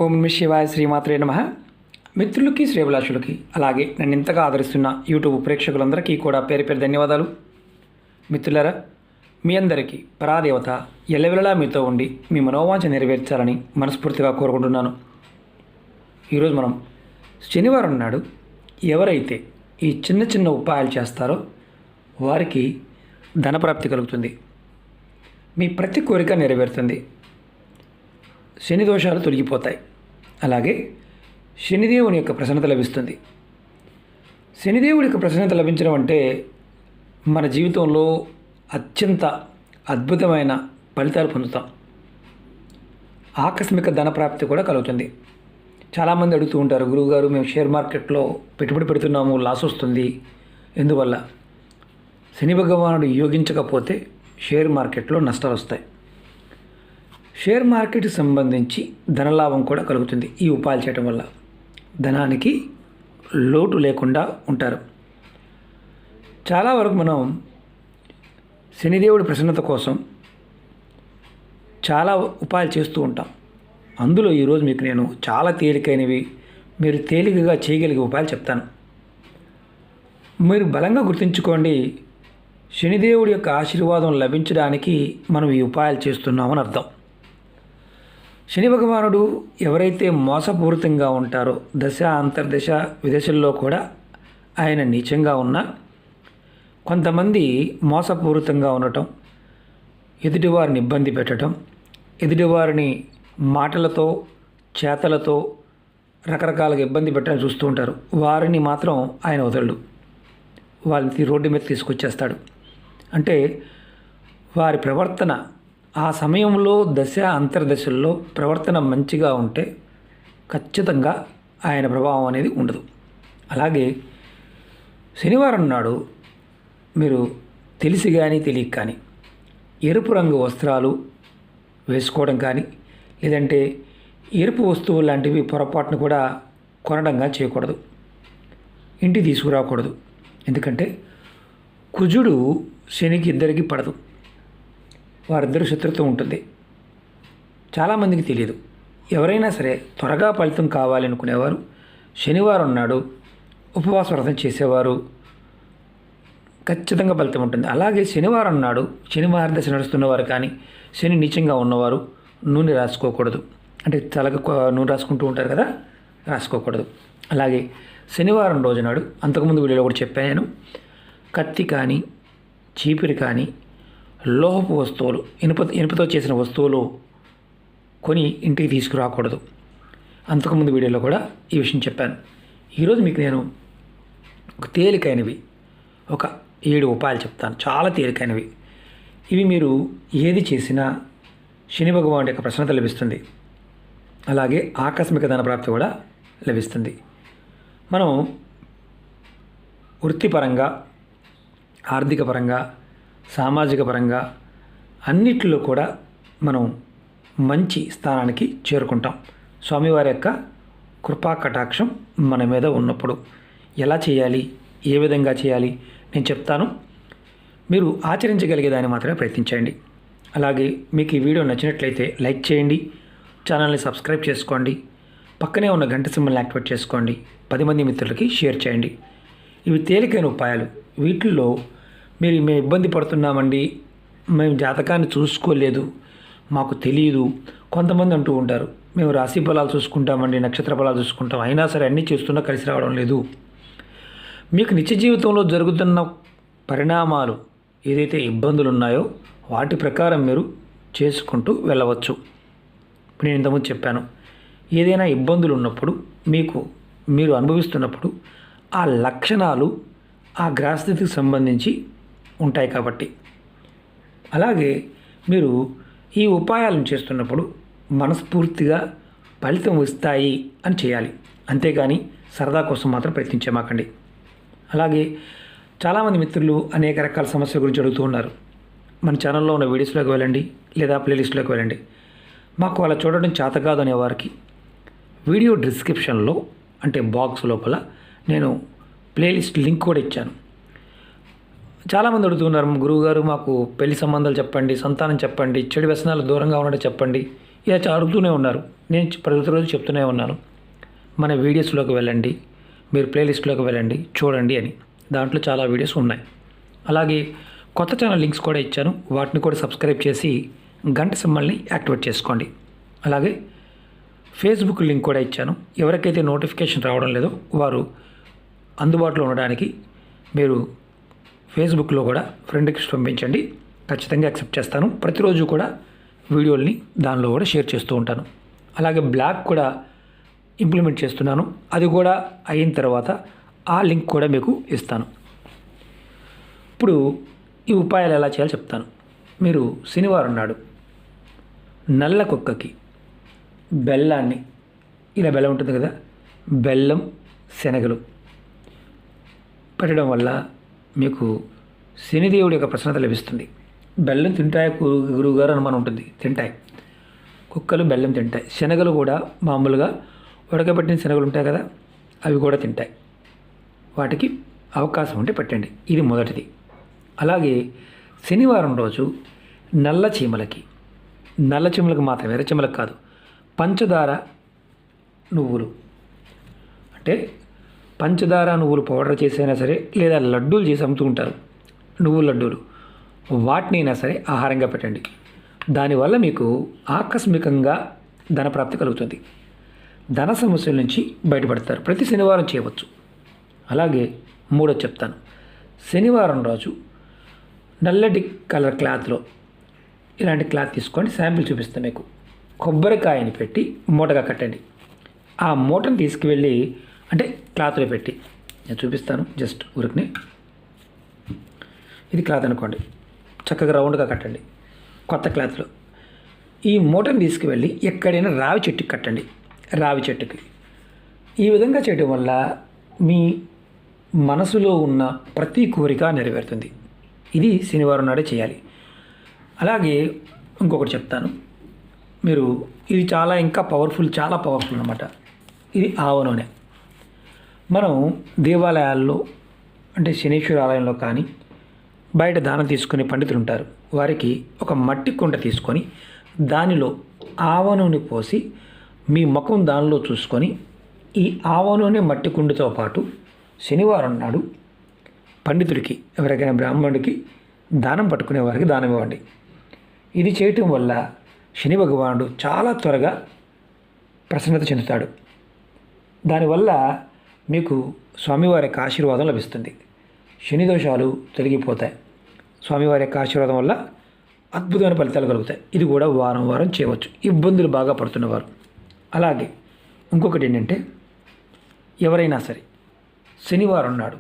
ఓం నమః శివాయ శ్రీమాత్రే నమః. మిత్రులకి శ్రేభిలాషులకి అలాగే నన్ను ఇంతగా ఆదరిస్తున్న యూట్యూబ్ ప్రేక్షకులందరికీ కూడా పేరు పేరు ధన్యవాదాలు. మిత్రులారా, మీ అందరికీ పరాదేవత ఎల్లవెల్లలా మీతో ఉండి మీ మనోవాంఛ నెరవేర్చాలని మనస్ఫూర్తిగా కోరుకుంటున్నాను. ఈరోజు మనం శనివారం నాడు ఎవరైతే ఈ చిన్న చిన్న ఉపాయాలు చేస్తారో వారికి ధనప్రాప్తి కలుగుతుంది. మీ ప్రతి కోరిక నెరవేరుతుంది. శని దోషాలు తొలగిపోతాయి. అలాగే శనిదేవుని యొక్క ప్రసన్నత లభిస్తుంది. శనిదేవుడి యొక్క ప్రసన్నత లభించడం అంటే మన జీవితంలో అత్యంత అద్భుతమైన ఫలితాలు పొందుతాం. ఆకస్మిక ధనప్రాప్తి కూడా కలుగుతుంది. చాలామంది అడుగుతూ ఉంటారు, గురువుగారు మేము షేర్ మార్కెట్లో పెట్టుబడి పెడుతున్నాము, లాస్ వస్తుంది, ఎందువల్ల? శని భగవానుడు యోగించకపోతే షేర్ మార్కెట్లో నష్టాలు వస్తాయి. షేర్ మార్కెట్కి సంబంధించి ధనలాభం కూడా కలుగుతుంది. ఈ ఉపాయాలు చేయడం వల్ల ధనానికి లోటు లేకుండా ఉంటారు. చాలా వరకు మనం శనిదేవుడి ప్రసన్నత కోసం చాలా ఉపాయాలు చేస్తూ ఉంటాం. అందులో ఈరోజు మీకు నేను చాలా తేలికైనవి, మీరు తేలికగా చేయగలిగే ఉపాయాలు చెప్తాను. మీరు బలంగా గుర్తుంచుకోండి, శనిదేవుడి యొక్క ఆశీర్వాదం లభించడానికి మనం ఈ ఉపాయాలు చేస్తున్నామని అర్థం. శని భగవానుడు ఎవరైతే మోసపూరితంగా ఉంటారో, దశ అంతర్దశ విదశల్లో కూడా ఆయన నీచంగా ఉన్నా, కొంతమంది మోసపూరితంగా ఉండటం, ఎదుటివారిని ఇబ్బంది పెట్టడం, ఎదుటివారిని మాటలతో చేతలతో రకరకాలుగా ఇబ్బంది పెట్టడం చూస్తూ ఉంటారు. వారిని మాత్రం ఆయన వదలడు. వాళ్ళని రోడ్డు మీద తీసుకొచ్చేస్తాడు. అంటే వారి ప్రవర్తన ఆ సమయంలో దశ అంతర్దశల్లో ప్రవర్తన మంచిగా ఉంటే ఖచ్చితంగా ఆయన ప్రభావం అనేది ఉండదు. అలాగే శనివారం నాడు మీరు తెలిసి కానీ తెలియక కానీ ఎరుపు రంగు వస్త్రాలు వేసుకోవడం కానీ, లేదంటే ఎరుపు వస్తువులు లాంటివి పొరపాటును కూడా కొనడంగా చేయకూడదు. ఇంటికి తీసుకురాకూడదు. ఎందుకంటే కుజుడు శనికి ఇద్దరికి పడదు. వారిద్దరు శత్రుత్వం ఉంటుంది. చాలామందికి తెలియదు. ఎవరైనా సరే త్వరగా ఫలితం కావాలి అనుకునేవారు శనివారం నాడు ఉపవాస వ్రతం చేసేవారు ఖచ్చితంగా ఫలితం ఉంటుంది. అలాగే శనివారం నాడు శని మహర్దశ నడుస్తున్నవారు కానీ, శని నీచంగా ఉన్నవారు నూనె రాసుకోకూడదు. అంటే తలకు నూనె రాసుకుంటూ ఉంటారు కదా, రాసుకోకూడదు. అలాగే శనివారం రోజు నాడు, అంతకుముందు వీడియోలో కూడా చెప్పాను నేను, కత్తి కానీ చీపిరి కానీ లోహపు వస్తువులు, ఇనుపతో చేసిన వస్తువులు కొని ఇంటికి తీసుకురాకూడదు. అంతకుముందు వీడియోలో కూడా ఈ విషయం చెప్పాను. ఈరోజు మీకు నేను ఒక తేలికైనవి ఒక 7 ఉపాయాలు చెప్తాను. చాలా తేలికైనవి. ఇవి మీరు ఏది చేసినా శని భగవానుడి యొక్క ప్రసన్నత లభిస్తుంది. అలాగే ఆకస్మిక ధనప్రాప్తి కూడా లభిస్తుంది. మనం వృత్తిపరంగా, ఆర్థిక పరంగా, సామాజిక పరంగా అన్నిటిలో కూడా మనం మంచి స్థానానికి చేరుకుంటాం. స్వామివారి యొక్క కృపా కటాక్షం మన మీద ఉన్నప్పుడు ఎలా చేయాలి, ఏ విధంగా చేయాలి నేను చెప్తాను. మీరు ఆచరించగలిగేదాన్ని మాత్రమే ప్రయత్నించండి. అలాగే మీకు ఈ వీడియో నచ్చినట్లయితే లైక్ చేయండి, ఛానల్ని సబ్స్క్రైబ్ చేసుకోండి, పక్కనే ఉన్న గంట సింబల్ని యాక్టివేట్ చేసుకోండి, 10 మంది మిత్రులకి షేర్ చేయండి. ఇవి తేలికైన ఉపాయాలు. వీటిల్లో మేము ఇబ్బంది పడుతున్నామండి, మేము జాతకాన్ని చూసుకోలేదు, మాకు తెలియదు, కొంతమంది అంటూ ఉంటారు, మేము రాశి ఫలాలు చూసుకుంటామండి, నక్షత్ర ఫలాలు చూసుకుంటాం, అయినా సరే అన్నీ చేస్తున్నా కలిసి రావడం లేదు. మీకు నిత్య జీవితంలో జరుగుతున్న పరిణామాలు ఏదైతే ఇబ్బందులు ఉన్నాయో వాటి ప్రకారం మీరు చేసుకుంటూ వెళ్ళవచ్చు. ఇప్పుడు నేను ఇంతకుముందు చెప్పాను, ఏదైనా ఇబ్బందులు ఉన్నప్పుడు మీరు అనుభవిస్తున్నప్పుడు ఆ లక్షణాలు ఆ గ్రహస్థితికి సంబంధించి ఉంటాయి కాబట్టి. అలాగే మీరు ఈ ఉపాయాలను చేస్తున్నప్పుడు మనస్ఫూర్తిగా ఫలితం వస్తాయి అని చేయాలి. అంతేగాని సరదా కోసం మాత్రం ప్రయత్నించమాకండి. అలాగే చాలామంది మిత్రులు అనేక రకాల సమస్యల గురించి అడుగుతూ ఉన్నారు. మన ఛానల్లో ఉన్న వీడియోస్లోకి వెళ్ళండి, లేదా ప్లేలిస్ట్లోకి వెళ్ళండి. మాకు అలా చూడడం చేత కాదు అనే వారికి వీడియో డిస్క్రిప్షన్లో, అంటే బాక్స్ లోపల నేను ప్లేలిస్ట్ లింక్ కూడా ఇచ్చాను. చాలామంది అడుగుతున్నారు, గురువుగారు మాకు పెళ్లి సంబంధాలు చెప్పండి, సంతానం చెప్పండి, చెడు వ్యసనాలు దూరంగా ఉండడం చెప్పండి, ఇలా అడుగుతూనే ఉన్నారు. నేను ప్రతిరోజు చెప్తూనే ఉన్నాను, మన వీడియోస్లోకి వెళ్ళండి, మీరు ప్లేలిస్ట్లోకి వెళ్ళండి, చూడండి అని. దాంట్లో చాలా వీడియోస్ ఉన్నాయి. అలాగే కొత్త ఛానల్ లింక్స్ కూడా ఇచ్చాను, వాటిని కూడా సబ్స్క్రైబ్ చేసి గంట సింబల్ని యాక్టివేట్ చేసుకోండి. అలాగే ఫేస్బుక్ లింక్ కూడా ఇచ్చాను. ఎవరికైతే నోటిఫికేషన్ రావడం లేదో వారు అందుబాటులో ఉండడానికి మీరు ఫేస్బుక్లో కూడా ఫ్రెండ్ రిక్వెస్ట్ పంపించండి, ఖచ్చితంగా యాక్సెప్ట్ చేస్తాను. ప్రతిరోజు కూడా వీడియోల్ని దానిలో కూడా షేర్ చేస్తూ ఉంటాను. అలాగే బ్లాగ్ కూడా ఇంప్లిమెంట్ చేస్తున్నాను, అది కూడా అయిన తర్వాత ఆ లింక్ కూడా మీకు ఇస్తాను. ఇప్పుడు ఈ ఉపాయాలు ఎలా చేయాలో చెప్తాను. మీరు శనివారం నాడు నల్ల కుక్కకి బెల్లాన్ని, ఇలా బెల్లం ఉంటుంది కదా, బెల్లం శనగలు పెట్టడం వల్ల మీకు శనిదేవుడి యొక్క ప్రసన్నత లభిస్తుంది. బెల్లం తింటాయి గురువుగారు అనుమానం ఉంటుంది, తింటాయి కుక్కలు, బెల్లం తింటాయి. శనగలు కూడా మామూలుగా ఉడకబెట్టిన శనగలు ఉంటాయి కదా, అవి కూడా తింటాయి. వాటికి అవకాశం ఉంటే పెట్టండి. ఇది మొదటిది. అలాగే శనివారం రోజు నల్ల చీమలకి మాత్రమే, ఎర్ర చీమలకు కాదు, పంచదార నువ్వులు, అంటే పంచదార నువ్వులు పౌడర్ చేసైనా సరే, లేదా లడ్డూలు చేసి అమ్ముతూ ఉంటారు, నువ్వుల లడ్డూలు, వాటినైనా సరే ఆహారంగా పెట్టండి. దానివల్ల మీకు ఆకస్మికంగా ధనప్రాప్తి కలుగుతుంది. ధన సమస్యల నుంచి బయటపడతారు. ప్రతి శనివారం చేయవచ్చు. అలాగే మూడో చెప్తాను. శనివారం రోజు నల్లటి కలర్ క్లాత్లో, ఇలాంటి క్లాత్ తీసుకోండి, శాంపిల్ చూపిస్తాను మీకు. కొబ్బరికాయని పెట్టి మూటగా కట్టండి. ఆ మూటను తీసుకువెళ్ళి, అంటే క్లాత్లో పెట్టి, నేను చూపిస్తాను జస్ట్ ఊరికి. ఇది క్లాత్ అనుకోండి, చక్కగా రౌండ్గా కట్టండి కొత్త క్లాత్లో. ఈ మూటను తీసుకువెళ్ళి ఎక్కడైనా రావి చెట్టుకి కట్టండి. రావి చెట్టుకి ఈ విధంగా చేయడం వల్ల మీ మనసులో ఉన్న ప్రతి కోరిక నెరవేరుతుంది. ఇది శనివారం నాడే చేయాలి. అలాగే ఇంకొకటి చెప్తాను, మీరు ఇది చాలా ఇంకా చాలా పవర్ఫుల్ అన్నమాట. ఇది ఆవ నూనె. మనం దేవాలయాల్లో, అంటే శనీశ్వర ఆలయంలో కానీ, బయట దానం తీసుకునే పండితులు ఉంటారు, వారికి ఒక మట్టి కుండ తీసుకొని దానిలో ఆవ నూనె పోసి మీ ముఖం దానిలో చూసుకొని, ఈ ఆవ నూనె మట్టి కుండతో పాటు శనివారం నాడు పండితుడికి, ఎవరికైనా బ్రాహ్మణుడికి దానం పట్టుకునే వారికి దానం ఇవ్వండి. ఇది చేయటం వల్ల శని భగవానుడు చాలా త్వరగా ప్రసన్నత చెందుతాడు. దానివల్ల మీకు స్వామివారి యొక్క ఆశీర్వాదం లభిస్తుంది. శని దోషాలు తొలగిపోతాయి. స్వామివారి యొక్క ఆశీర్వాదం వల్ల అద్భుతమైన ఫలితాలు కలుగుతాయి. ఇది కూడా వారం చేయవచ్చు, ఇబ్బందులు బాగా పడుతున్నవారు. అలాగే ఇంకొకటి ఏంటంటే, ఎవరైనా సరే శనివారం నాడు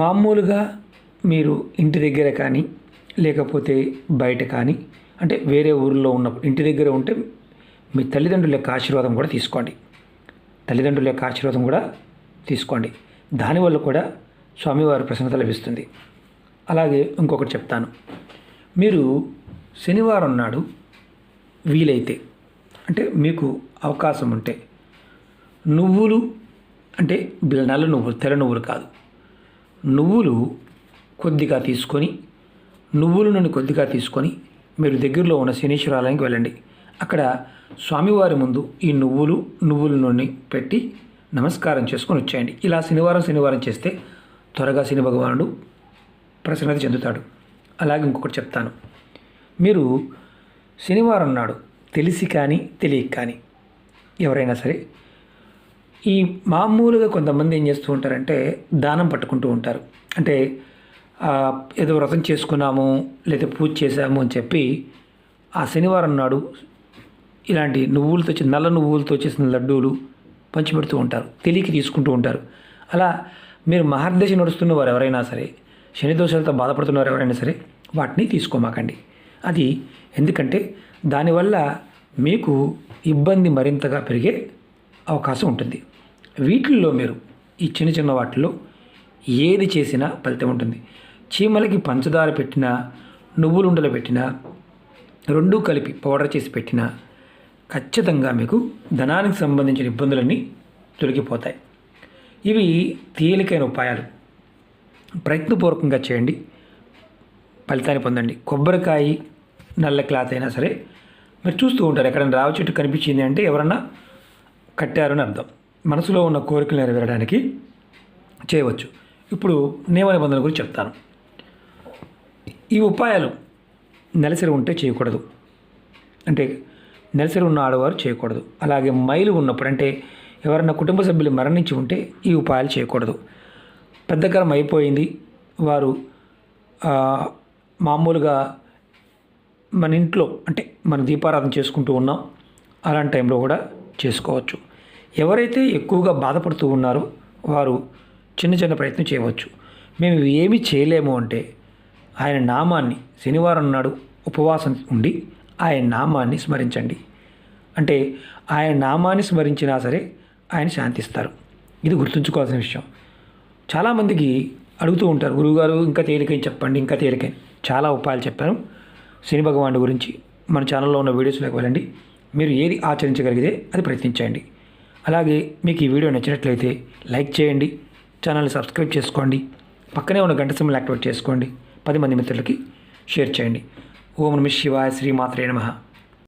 మామూలుగా మీరు ఇంటి దగ్గర కానీ, లేకపోతే బయట కానీ, అంటే వేరే ఊరిలో ఉన్నప్పుడు, ఇంటి దగ్గర ఉంటే మీ తల్లిదండ్రుల యొక్క ఆశీర్వాదం కూడా తీసుకోండి. దానివల్ల కూడా స్వామివారి ప్రసన్నత లభిస్తుంది. అలాగే ఇంకొకటి చెప్తాను, మీరు శనివారం నాడు వీలైతే, అంటే మీకు అవకాశం ఉంటే, నువ్వులు, అంటే నల్ల నువ్వులు, తెల్ల నువ్వులు కాదు, నువ్వులు కొద్దిగా తీసుకొని, నువ్వుల నూనె కొద్దిగా తీసుకొని మీరు దగ్గరలో ఉన్న శనీశ్వర ఆలయానికి వెళ్ళండి. అక్కడ స్వామివారి ముందు ఈ నువ్వుల నూనె పెట్టి నమస్కారం చేసుకొని వచ్చేయండి. ఇలా శనివారం చేస్తే త్వరగా శని భగవానుడు ప్రసన్నత చెందుతాడు. అలాగే ఇంకొకటి చెప్తాను, మీరు శనివారం నాడు తెలిసి కానీ తెలియక కానీ ఎవరైనా సరే, ఈ మామూలుగా కొంతమంది ఏం చేస్తూ ఉంటారంటే దానం పట్టుకుంటూ ఉంటారు. అంటే ఏదో వ్రతం చేసుకున్నాము లేదా పూజ చేశాము అని చెప్పి ఆ శనివారం నాడు ఇలాంటి నల్ల నువ్వులతో చేసిన లడ్డూలు పంచిపెడుతూ ఉంటారు, తెలియక తీసుకుంటూ ఉంటారు. అలా మీరు మహర్దశ నడుస్తున్న వారు ఎవరైనా సరే, శని దోషాలతో బాధపడుతున్నారు ఎవరైనా సరే, వాటిని తీసుకోమాకండి. అది ఎందుకంటే దానివల్ల మీకు ఇబ్బంది మరింతగా పెరిగే అవకాశం ఉంటుంది. వీటిల్లో మీరు ఈ చిన్న వాటిల్లో ఏది చేసినా ఫలితం ఉంటుంది. చీమలకి పంచదార పెట్టినా, నువ్వులుండలు పెట్టినా, రెండూ కలిపి పౌడర్ చేసి పెట్టినా ఖచ్చితంగా మీకు ధనానికి సంబంధించిన ఇబ్బందులన్నీ తొలగిపోతాయి. ఇవి తేలికైన ఉపాయాలు, ప్రయత్నపూర్వకంగా చేయండి, ఫలితాన్ని పొందండి. కొబ్బరికాయ, నల్ల క్లాత్ అయినా సరే మీరు చూస్తూ ఉంటారు, ఎక్కడైనా రావి చెట్టు కనిపించింది అంటే ఎవరన్నా కట్టారని అర్థం. మనసులో ఉన్న కోరికలు నెరవేరడానికి చేయవచ్చు. ఇప్పుడు నియమ నిబంధనల గురించి చెప్తాను. ఈ ఉపాయాలు నెలసరి ఉంటే చేయకూడదు, అంటే నెలసరి ఉన్న ఆడవారు చేయకూడదు. అలాగే మైలు ఉన్నప్పుడు, అంటే ఎవరైనా కుటుంబ సభ్యులు మరణించి ఉంటే ఈ ఉపాయాలు చేయకూడదు. పెద్దకరం అయిపోయింది, వారు మామూలుగా మన ఇంట్లో అంటే మనం దీపారాధన చేసుకుంటూ ఉన్నాం, అలాంటి టైంలో కూడా చేసుకోవచ్చు. ఎవరైతే ఎక్కువగా బాధపడుతూ ఉన్నారో వారు చిన్న చిన్న ప్రయత్నం చేయవచ్చు. మేము ఏమీ చేయలేము అంటే ఆయన నామాన్ని శనివారం నాడు ఉపవాసం ఉండి ఆయన నామాన్ని స్మరించండి. అంటే ఆయన నామాన్ని స్మరించినా సరే ఆయన శాంతిస్తారు. ఇది గుర్తుంచుకోవాల్సిన విషయం. చాలామందికి అడుగుతూ ఉంటారు, గురువుగారు ఇంకా తేలికని చెప్పండి, ఇంకా తేలికని. చాలా ఉపాయాలు చెప్పాను శని భగవానుడి గురించి. మన ఛానల్లో ఉన్న వీడియోస్లోకి వెళ్ళండి, మీరు ఏది ఆచరించగలిగితే అది ప్రయత్నించండి. అలాగే మీకు ఈ వీడియో నచ్చినట్లయితే లైక్ చేయండి, ఛానల్ని సబ్స్క్రైబ్ చేసుకోండి, పక్కనే ఉన్న గంట సింబల్ యాక్టివేట్ చేసుకోండి, 10 మంది మిత్రులకి షేర్ చేయండి. ఓం నమః శివాయ, శ్రీమాత్రే నమః.